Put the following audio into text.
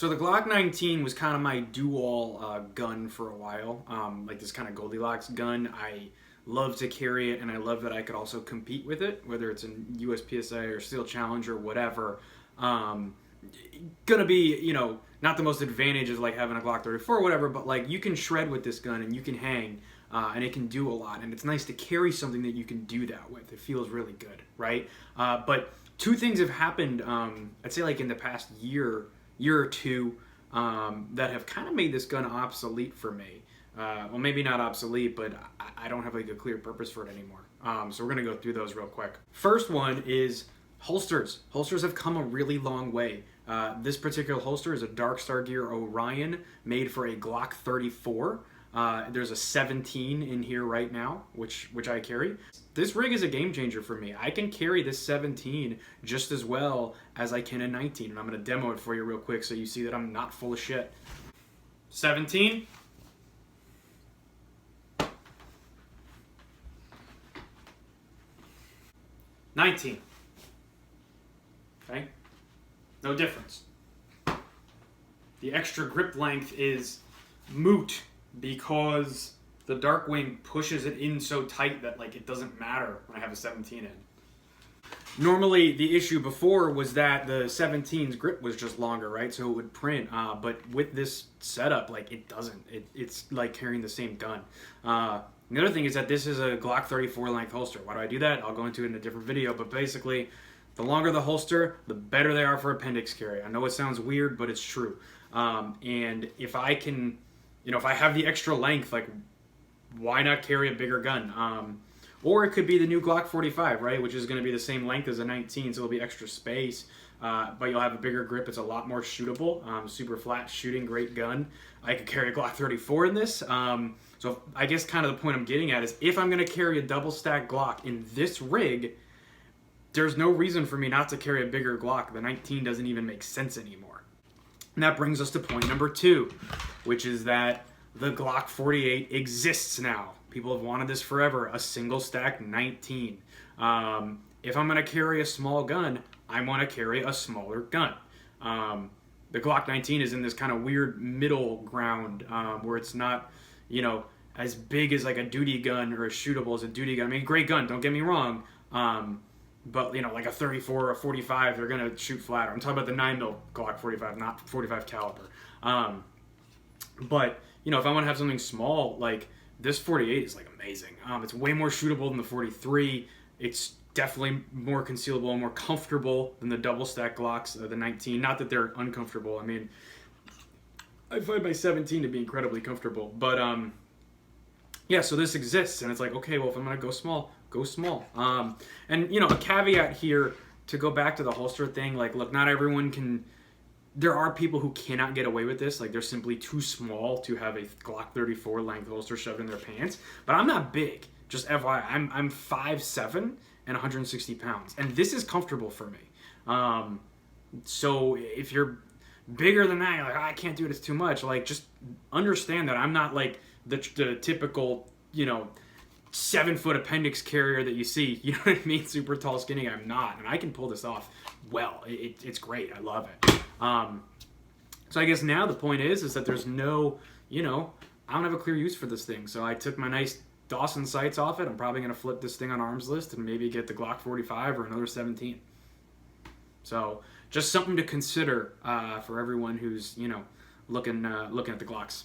So the Glock 19 was kind of my do-all gun for a while, like this kind of Goldilocks gun. I love to carry it, and I love that I could also compete with it, whether it's in USPSA or Steel Challenge or whatever. Gonna be, you know, not the most advantages like having a Glock 34 or whatever, but like you can shred with this gun and you can hang, and it can do a lot. And it's nice to carry something that you can do that with. It feels really good, right? But two things have happened, I'd say like in the past year or two, that have kind of made this gun obsolete for me. Well, maybe not obsolete, but I don't have like a clear purpose for it anymore. So we're gonna go through those real quick. First one is holsters. Holsters have come a really long way. This particular holster is a Dark Star Gear Orion made for a Glock 34. There's a 17 in here right now, which I carry. This rig is a game changer for me. I can carry this 17 just as well as I can a 19, and I'm gonna demo it for you real quick so you see that I'm not full of shit. 17. $19. Okay? No difference. The extra grip length is moot because the Darkwing pushes it in so tight that like it doesn't matter when I have a 17 in. Normally the issue before was that the 17's grip was just longer, right? So it would print, but with this setup, like it doesn't. It's like carrying the same gun. The other thing is that this is a Glock 34 length holster. Why do I do that? I'll go into it in a different video, but basically the longer the holster, the better they are for appendix carry. I know it sounds weird, but it's true. And if I can, you know, if I have the extra length, like why not carry a bigger gun? Or it could be the new Glock 45, right? Which is going to be the same length as a 19, so it'll be extra space, but you'll have a bigger grip. It's a lot more shootable, super flat shooting, great gun. I could carry a Glock 34 in this. So I guess kind of the point I'm getting at is if I'm going to carry a double stack Glock in this rig, there's no reason for me not to carry a bigger Glock. The 19 doesn't even make sense anymore. And that brings us to point number 2, which is that the Glock 48 exists now. People have wanted this forever, a single stack 19. If I'm going to carry a small gun, I want to carry a smaller gun. The Glock 19 is in this kind of weird middle ground where it's not, you know, as big as like a duty gun or as shootable as a duty gun. I mean, great gun, don't get me wrong. But, you know, like a 34 or a 45, they're going to shoot flatter. I'm talking about the 9mm Glock 45, not 45 caliber. But, you know, if I want to have something small, like this 48 is like amazing. It's way more shootable than the 43. It's definitely more concealable and more comfortable than the double stack Glocks, the 19. Not that they're uncomfortable. I mean, I find my 17 to be incredibly comfortable. But, yeah, so this exists, and it's like, okay, well, if I'm going to go small, go small. And, you know, a caveat here to go back to the holster thing, like, look, not everyone can... There are people who cannot get away with this. Like, they're simply too small to have a Glock 34 length holster shoved in their pants. But I'm not big. Just FYI, I'm 5'7" and 160 pounds. And this is comfortable for me. So if you're bigger than that, you're like, I can't do it, it's too much. Like, just understand that I'm not, like, the typical, you know, 7-foot appendix carrier that you see. You know what I mean? Super tall, skinny. I'm not. And I can pull this off well. It's great. I love it. So I guess now the point is that there's no, you know, I don't have a clear use for this thing. So I took my nice Dawson sights off it. I'm probably going to flip this thing on arms list and maybe get the Glock 45 or another 17. So just something to consider for everyone who's, you know, looking at the Glocks.